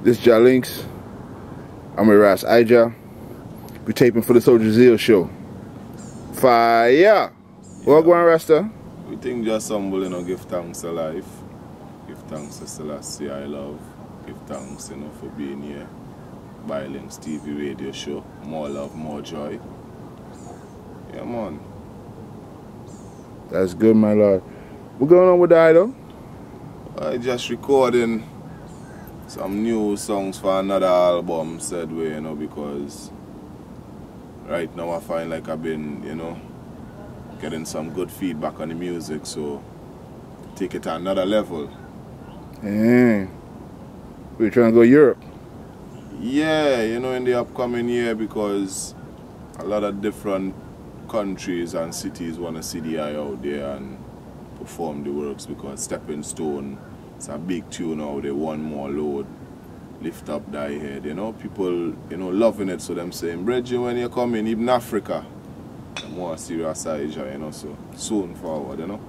This is Ja Links. I'm with rasijah. We're taping for the Soldier Zeal show. Fire! What going on, Rasta? We think just humble, you know, give thanks to life. Give thanks to Selassie I love. Give thanks, you know, for being here. By Links TV radio show. More love, more joy. Yeah, man. That's good, my lord. What's going on with the idol? I just recording some new songs for another album, said way, you know, because right now I find like I've been, you know, getting some good feedback on the music, so take it to another level. We're trying to go Europe. Yeah, you know, in the upcoming year, because a lot of different countries and cities want to see the eye out there and perform the works, because Stepping Stone, it's a big tune now, they want more load, lift up thy head, you know, people, you know, loving it, so them saying, Bridget, when you come in, even Africa, more serious rasijah, you know, so soon forward, you know.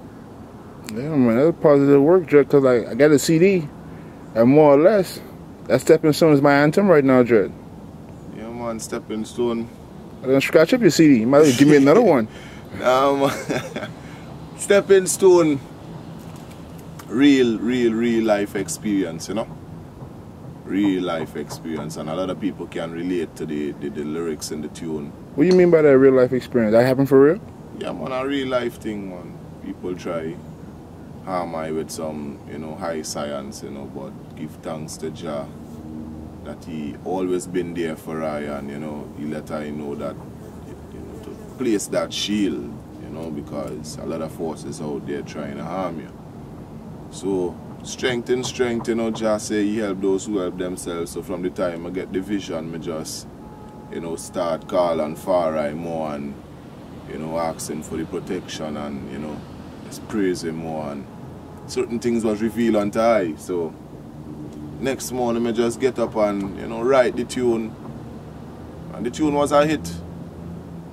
Yeah, man, that's positive work, Dread, because I got a CD, and more or less, that Stepping Stone is my anthem right now, Dread. Yeah, man, Stepping Stone. I'm going to scratch up your CD. You might as well give me another one. Nah, man. Stepping Stone, real life experience, you know. Real life experience, and a lot of people can relate to the lyrics in the tune. What do you mean by that real life experience? That happened for real? Yeah, man, a real life thing, man. People try harm I with some, you know, high science, you know, but give thanks to Jah that he always been there for I, and, you know, he let I know that, you know, to place that shield, you know, because a lot of forces out there trying to harm you. So strength in strength, you know, Jah say he help those who help themselves. So from the time I get the vision, me just, you know, start calling Far I more, and, you know, asking for the protection, and, you know, just praise him more, and certain things was revealed unto I. So next morning I just get up and, you know, write the tune, and the tune was a hit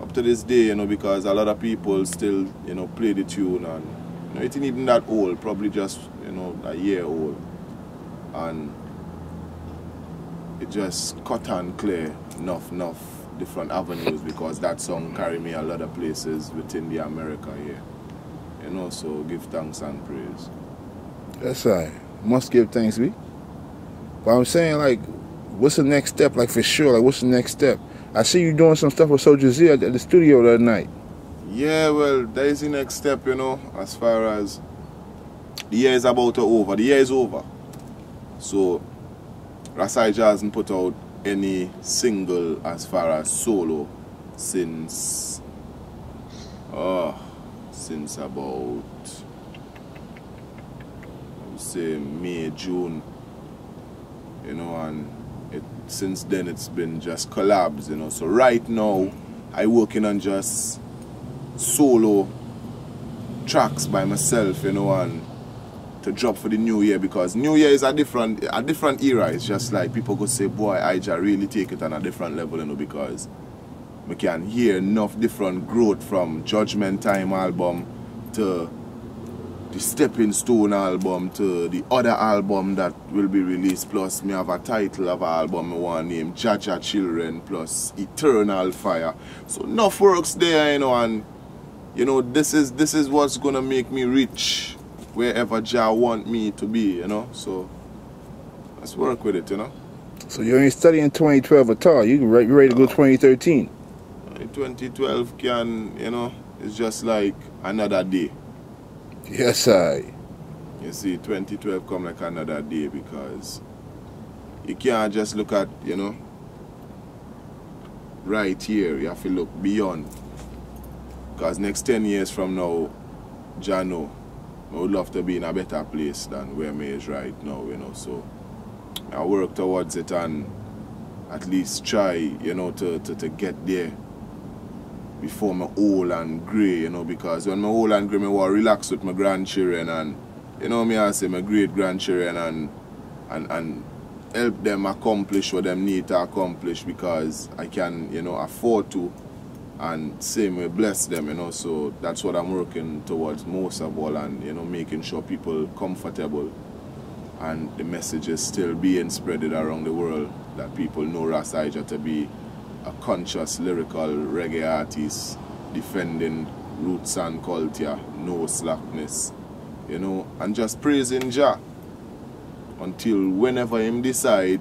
up to this day, you know, because a lot of people still, you know, play the tune, and, you know, it ain't even that old, probably just, you know, a year old, and it just cut and clear enough different avenues, because that song carry me a lot of places within the America here, you know. So give thanks and praise. That's right. Must give thanks, we. But I'm saying, like, what's the next step? Like, for sure, like, what's the next step? I see you doing some stuff with Soldier Zeal at the studio the other night. Yeah, well, that is the next step, you know, as far as the year is about to over. The year is over. So rasijah hasn't put out any single as far as solo since about, I would say, May, June, you know, and since then it's been just collabs, you know. So right now I working on just solo tracks by myself, you know, and to drop for the new year, because new year is a different era. It's just like people go say, boy, Ija really take it on a different level, you know, because we can hear enough different growth from Judgment Time album to the Stepping Stone album to the other album that will be released, plus me have a title of an album I want to name Jaja Children, plus Eternal Fire. So enough works there, you know, and, you know, this is what's gonna make me reach wherever Jah want me to be, you know. So let's work with it, you know. So you ain't studying 2012 at all. You ready to go 2013? 2012 can, you know, it's just like another day. Yes, I. You see, 2012 come like another day, because you can't just look at, you know, right here. You have to look beyond, because next 10 years from now, Jah know, I would love to be in a better place than where me is right now, you know. So I work towards it and at least try, you know, to get there before I'm old and grey, you know, because when I'm old and grey, I want to relax with my grandchildren, and, you know, me I say my great-grandchildren, and help them accomplish what them need to accomplish, because I can, you know, afford to, and same way bless them, you know. So that's what I'm working towards most of all, and, you know, making sure people comfortable and the message is still being spreaded around the world that people know Rasijah to be a conscious lyrical reggae artist defending roots and culture, no slackness, you know, and just praising Jah until whenever him decide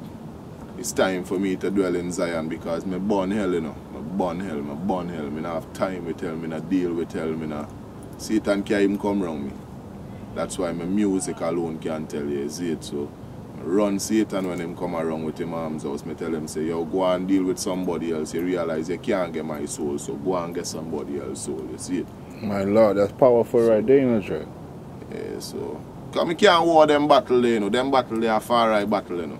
it's time for me to dwell in Zion, because me born hell, you know. Me born hell. Me not have time with hell, me not deal with hell, me not. Satan can't even come around me. That's why my music alone can't tell you, is it? So I run Satan when him come around with him arms house. Me tell him, say, yo, go and deal with somebody else. You realize you can't get my soul, so go and get somebody else's soul, you see it? My Lord, that's powerful right there, you know, Dre. Yeah, so because we can't war them battle there, you know. Them battle they are far right battle, you know.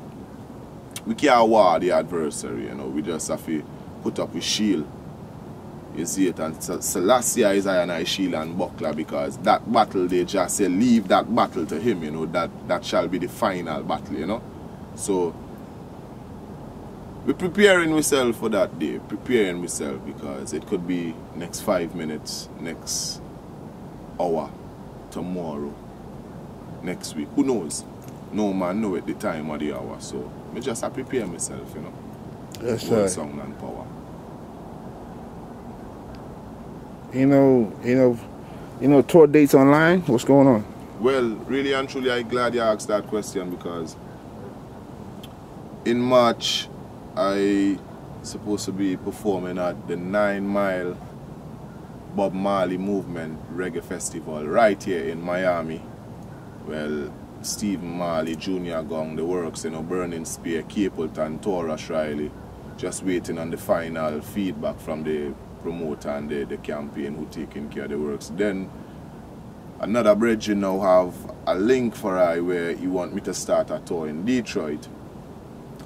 We can't war the adversary, you know. We just have to put up with shield. You see it, and Selassie is I shield and buckler, because that battle they just say leave that battle to him, you know, that shall be the final battle, you know. So we're preparing ourselves for that day, preparing ourselves, because it could be next 5 minutes, next hour, tomorrow, next week, who knows? No man know at the time or the hour, so I just have to prepare myself, you know. Yes, sir. Sound and power. You know, tour dates online? What's going on? Well, really and truly, I'm glad you asked that question, because in March, I supposed to be performing at the 9 Mile Bob Marley Movement Reggae Festival right here in Miami. Well, Stephen Marley, Junior Gong, the works, you know, Burning Spear, Capleton, Taurus Riley, just waiting on the final feedback from the promoter and the campaign who taking care of the works. Then another brethren now have a link for I where he want me to start a tour in Detroit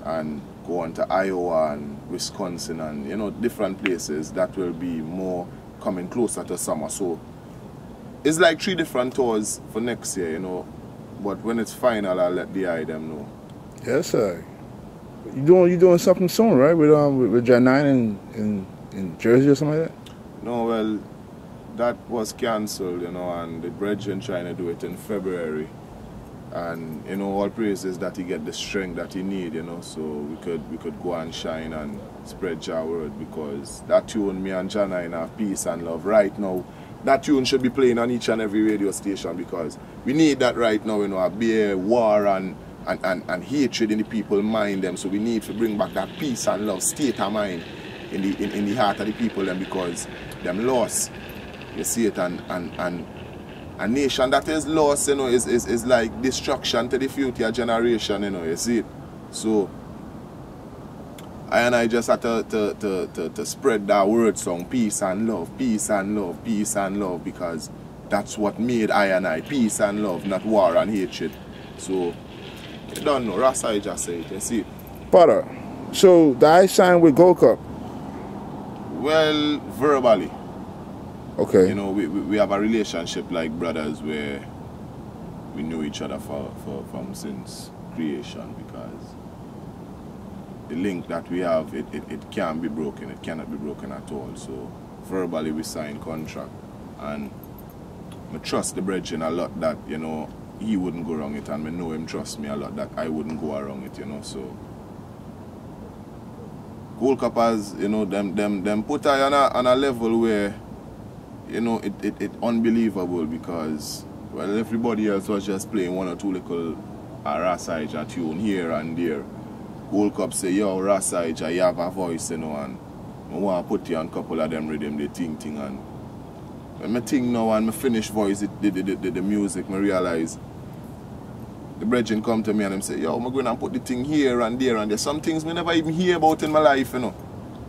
and go on to Iowa and Wisconsin and, you know, different places that will be more coming closer to summer. So it's like 3 different tours for next year, you know. But when it's final, I'll let the eye them know. Yes, sir. You doing something soon, right? With Jan9 in Jersey or something like that? No, well, that was cancelled, you know, and the brethren trying to do it in February. And, you know, all praises that he get the strength that he need, you know, so we could go and shine and spread Jah word, because that tune, me and Jan9 have peace and love right now. That tune should be playing on each and every radio station, because we need that right now, you know, a beer, war and hatred in the people's mind them. So we need to bring back that peace and love state of mind in the heart of the people them, because them lost. You see it, and a nation that is lost, you know, is like destruction to the future generation, you know, you see it. So I just had to spread that word song, peace and love, peace and love, peace and love, because that's what made I, peace and love, not war and hatred. So, you don't know, Rasijah say it, you see it. Brother, so did I sign with Gold Cup? Well, verbally. Okay. You know, we have a relationship like brothers where we knew each other from since creation, because the link that we have, it can't be broken. It cannot be broken at all. So verbally we signed contract, and I trust the brethren a lot that, you know, he wouldn't go wrong it, and I know him trust me a lot that I wouldn't go around it, you know. So Gold Cuppers, you know, them put I on a level where, you know, it unbelievable, because, well, everybody else was just playing 1 or 2 little Rasijah tune here and there. Gold Cup say, yo, Rasijah, you have a voice, you know, and I want to put you on a couple of them rhythm, the thing, and when I think now and I finish voice the music, I realize the brethren come to me and them say, yo, I'm going to put the thing here and there, and there's some things I never even hear about in my life, you know.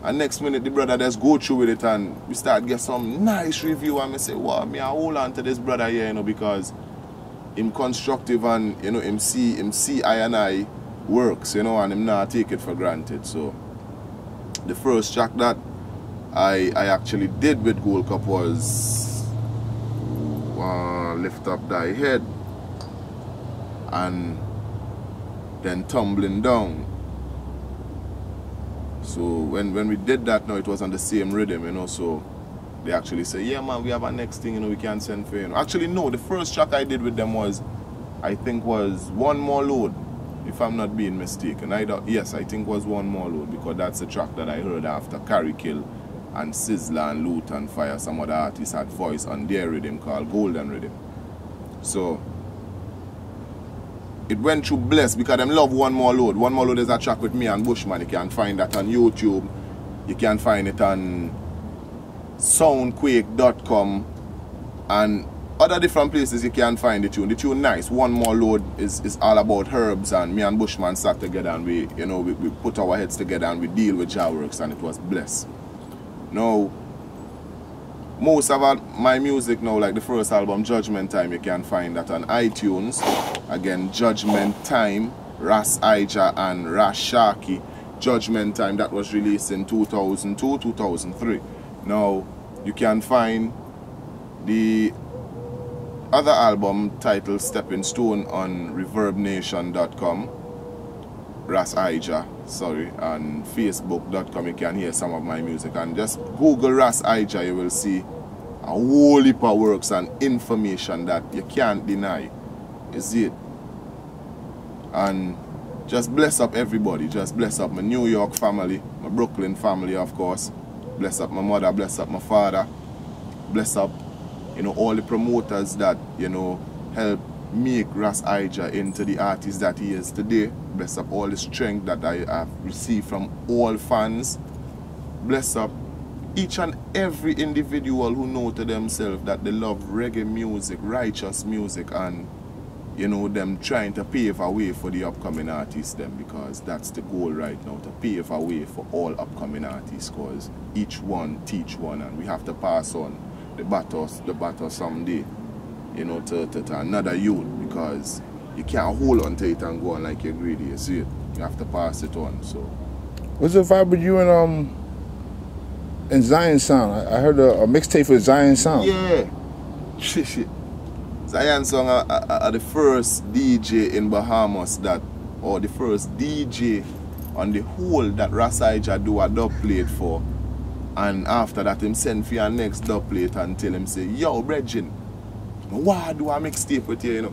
And next minute the brother just go through with it, and we start get some nice review, and I say, wow, me I hold on to this brother here, you know, because him constructive, and, you know, him see I works, you know, and him not take it for granted. So the first track that I actually did with Gold Cup was Lift Up Thy Head, and then Tumbling Down. So when we did that now, it was on the same rhythm, you know, so they actually say, yeah man, we have our next thing, you know, we can send for you. Actually no, the first track I did with them was I think was One More Load, if I'm not being mistaken. Yes, I think was One More Load, because that's the track that I heard after Carry Kill and Sizzler and Loot and Fire. Some other artists had voice on their rhythm called Golden Rhythm. So it went through Bless because them love One More Load. One More Load is a track with me and Bushman. You can find that on YouTube. You can find it on soundquake.com and other different places you can find the tune. The tune nice. One More Load is all about herbs, and me and Bushman sat together and we put our heads together and we deal with Jah Works, and it was Bless. Now, most of my music now, like the first album, Judgment Time, you can find that on iTunes. Again, Judgment Time, Rasijah and Rashaki. Judgment Time, that was released in 2002, 2003. Now, you can find the other album titled Stepping Stone on reverbnation.com. Rasijah, sorry, and facebook.com. You can hear some of my music, and just Google Rasijah, you will see a whole heap of works and information that you can't deny. You see it? And just bless up everybody. Just bless up my New York family, my Brooklyn family, of course. Bless up my mother, bless up my father. Bless up, all the promoters that, help make Rasijah into the artist that he is today. Bless up all the strength that I have received from all fans. Bless up each and every individual who know to themselves that they love reggae music, righteous music, and them trying to pave a way for the upcoming artists them, because that's the goal right now, to pave a way for all upcoming artists, because each one teach one, and we have to pass on the baton someday, to another youth, because you can't hold on to it and go on like you're greedy, you see it. You have to pass it on. So what's the vibe with you and Zion Sound? I heard a mixtape with Zion Sound. Yeah. Zion Sound are the first DJ in Bahamas or the first DJ on the whole that Rasijah do a dub plate for. And after that, him send for your next dub plate and tell him, say, yo, Bridgin, why do I mixtape with you,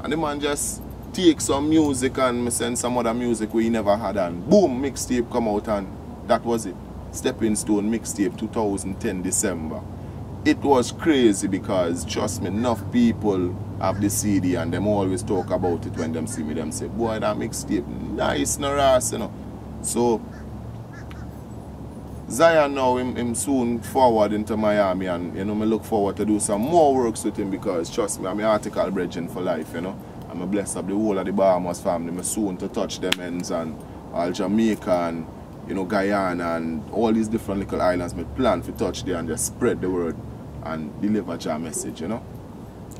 And the man just take some music and me send some other music we never had, and boom, mixtape come out, and that was it. Stepping Stone mixtape 2010 December. It was crazy because, trust me, enough people have the CD and them always talk about it when them see me. Them say, boy, that mixtape nice, no ras, So Zion now, him soon forward into Miami, and me look forward to do some more works with him, because trust me, I'm an article bridging for life, I'm a bless up the whole of the Bahamas family. I'm soon to touch them ends, and all Jamaica and Guyana and all these different little islands. Me plan to touch there and just spread the word and deliver your message,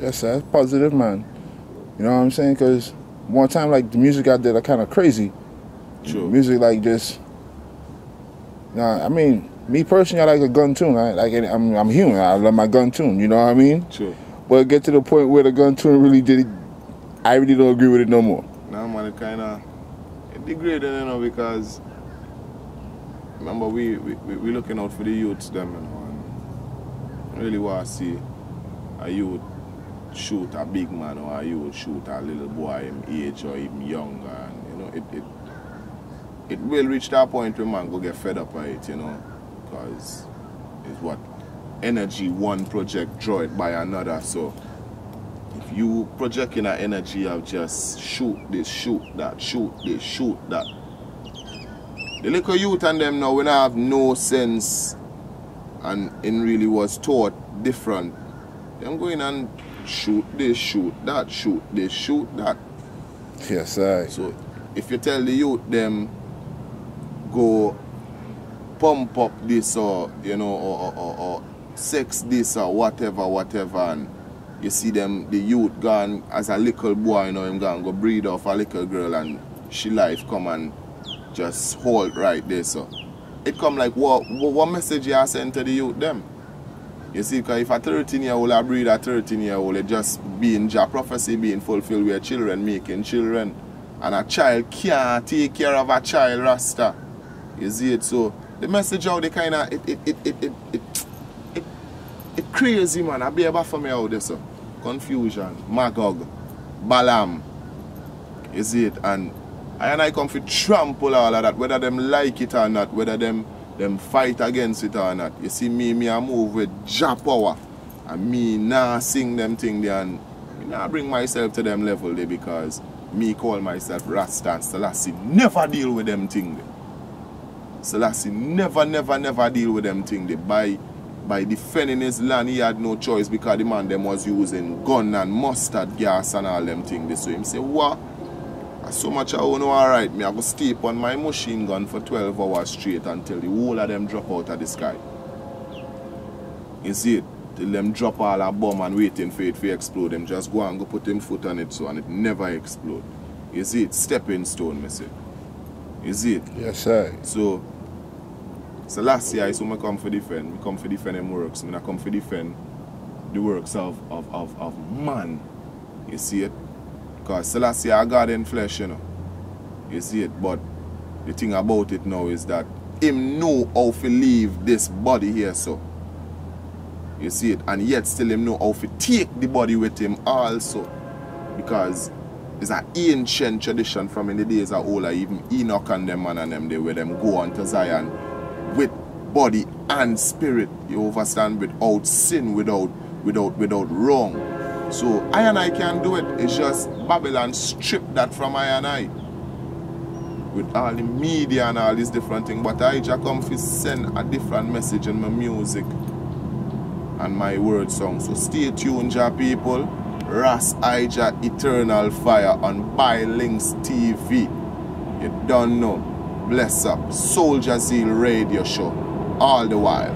Yes, sir. That's positive, man. You know what I'm saying? Because one time, like, the music out there are kind of crazy. True. Music like this. Nah, I mean, me personally, I like a gun tune. I'm human. I love my gun tune. You know what I mean? True. But it get to the point where the gun tune really did it. I really don't agree with it no more. Nah, man, it kind of degrading, because remember we looking out for the youths them, and I really want to see a youth shoot a big man, or a youth shoot a little boy him age or even younger, and it will reach that point where man go get fed up by it, because it's what energy one project draw it by another. So if you projecting that energy of just shoot this, shoot that, shoot this, shoot that, the little youth and them now, when I have no sense and in really was taught different, them going and shoot this, shoot that, shoot this, shoot that. Yes, sir. So if you tell the youth them go pump up this, or or sex this or whatever, and you see them, the youth gone as a little boy, him gone go breed off a little girl, and she life come and just hold right there. So it come like what message you send to the youth them? You see, because if a 13-year-old I breed a 13-year-old, it just being Jah prophecy being fulfilled with children making children, and a child can't take care of a child, Rasta. You see it? So the message out there kind of it crazy, man. I be about for me out there, so confusion, magog. Balaam. You see it? And I come to trample all of that, whether them like it or not, whether them fight against it or not. You see me I move with Jah power. And me nah sing them thing there, and me nah bring myself to them level there, because me call myself Rasta, and Selassie never deal with them thing there. Selassie never deal with them thing there. By defending his land, he had no choice, because the man them was using gun and mustard gas and all them thing there. So him say, what? So much I know, alright, me I go stay on my machine gun for 12 hours straight until the whole of them drop out of the sky. You see it? Till them drop all a bomb and waiting for it to explode. Them just go and go put them foot on it so and it never explode. You see it? Stepping stone, me say. You see it? Yes, sir. So last year I so I come for defend. I come for defend them works. I come for defend the works of man. You see it? Because Selassie are God in flesh, you know. You see it? But the thing about it now is that him know how to leave this body here, so. You see it? And yet still him know how to take the body with him also. Because it's an ancient tradition from in the days of old, even Enoch and them man and them, they where them go on to Zion with body and spirit. You understand? Without sin, without wrong. So I and I can do it. It's just Babylon strip that from I and I. With all the media and all these different things. But I just come to send a different message in my music and my word song. So stay tuned, Jah people. Rasijah Eternal Fire on Bylinks TV. You don't know. Bless up. Soldier Zeal Radio Show. All the while.